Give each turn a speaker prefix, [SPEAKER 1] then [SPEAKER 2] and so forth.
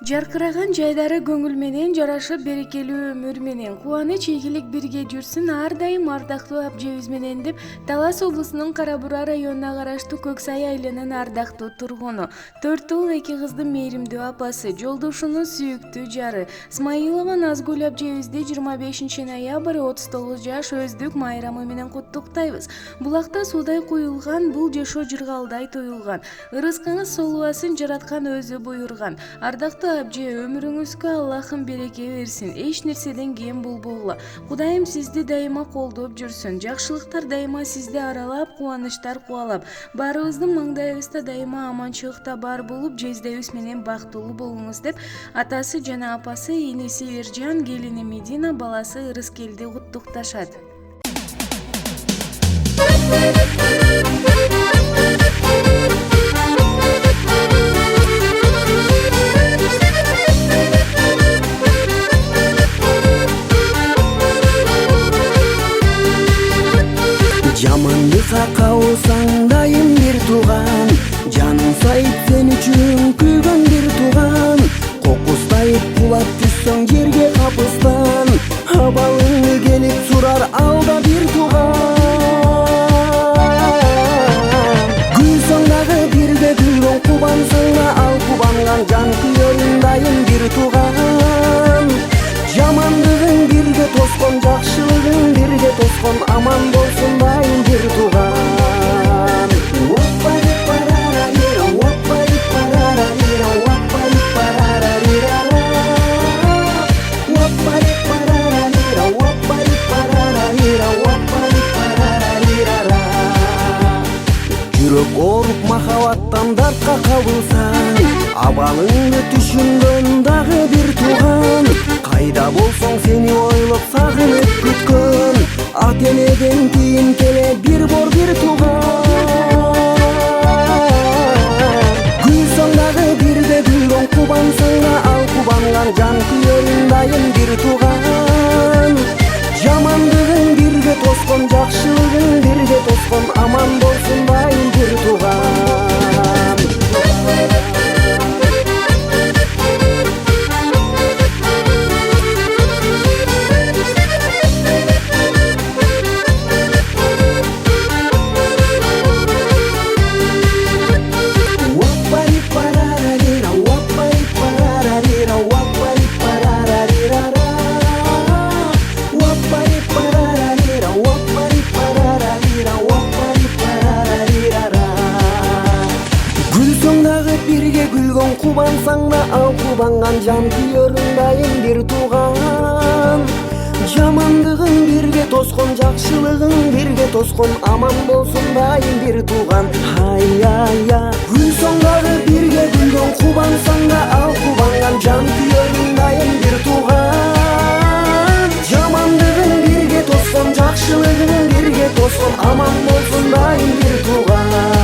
[SPEAKER 1] Жаркыраган жайдары көңүл менен, жарашып берекелүү өмүр менен, кубаныч ийгилик бирге жүрсүн ар дайым ардактуу абжебиз менен деп Талас облусунун Кара Бура районуна караштуу Көк Сай айылынын ардактуу тургуну, 4 уул 2 кыздын мээримдүү апасы, жолдошунун сүйүктүү жары Исмаилова Назгүл абжебизди 25 ноябрь 39 жаш өздүк майрамы менен куттуктайбыз. Булакта суудай куюлган, бул жашоо жыргалдай туюлган. Ырыскыңыз солубасын жараткан өзү буйрган. Ардактуу абже, өмүрүңүзгө Аллахым береке берсин. Эч нерседен кем болбогула. Кудайым сизди дайыма колдоп жүрсүн. Жакшылыктар дайыма сизди аралап, кубанычтар кубалап. Баарыбыздын маңдайыбызда дайыма аманчылыкта бар болуп, жездебиз менен бактылуу болуңуз деп атасы жана апасы, иниси Эржан, келини Медина, баласы Ырыскелди куттукташат.
[SPEAKER 2] Жамандыкка кабылсаң дайым бир тууган, жаның сайып сен үчүн күйгөн бир тууган. Кокустайып кулап түшсөң жерге капыстан, абалыңды келип сурар алда бир тууган. Күлсөң дагы бирге күлгөн, кубансаң да ал кубанган, жан күйөрүң дайым бир тууган. Жамандыгың бирге тоскон, жакшылыгың бирге тоскон, аман болсун дайым бир тууган. Жүрөк ооруп махабаттан дартка кабылсаң, абалыңды түшүнгөн дагы бир тууган. Кайда болсоң сени ойлоп сагынып күткөн, ата энеден кийин келе бир бор бир тууган. Күлсөң дагы бирге күлгөн, кубансаң да ал кубанган, жан күйөрүң дайым бир тууган. Жамандыгың бирге тоскон, жакшылыгың бирге тоскон, аман болсун дайым бир тууган. Кубансаң да ал кубанган, жан күйөрүң дайым бир тууган. Жамандыгың бирге тоскон, жакшылыгың бирге тоскон, аман болсун дайым бир тууган. Күлсөң дагы бирге күлгөн, кубансаң да ал кубанган, жан күйөрүң дайым бир тууган. Жамандыгың бирге тоскон, жакшылыгың бирге тоскон, аман болсун дайым бир тууган.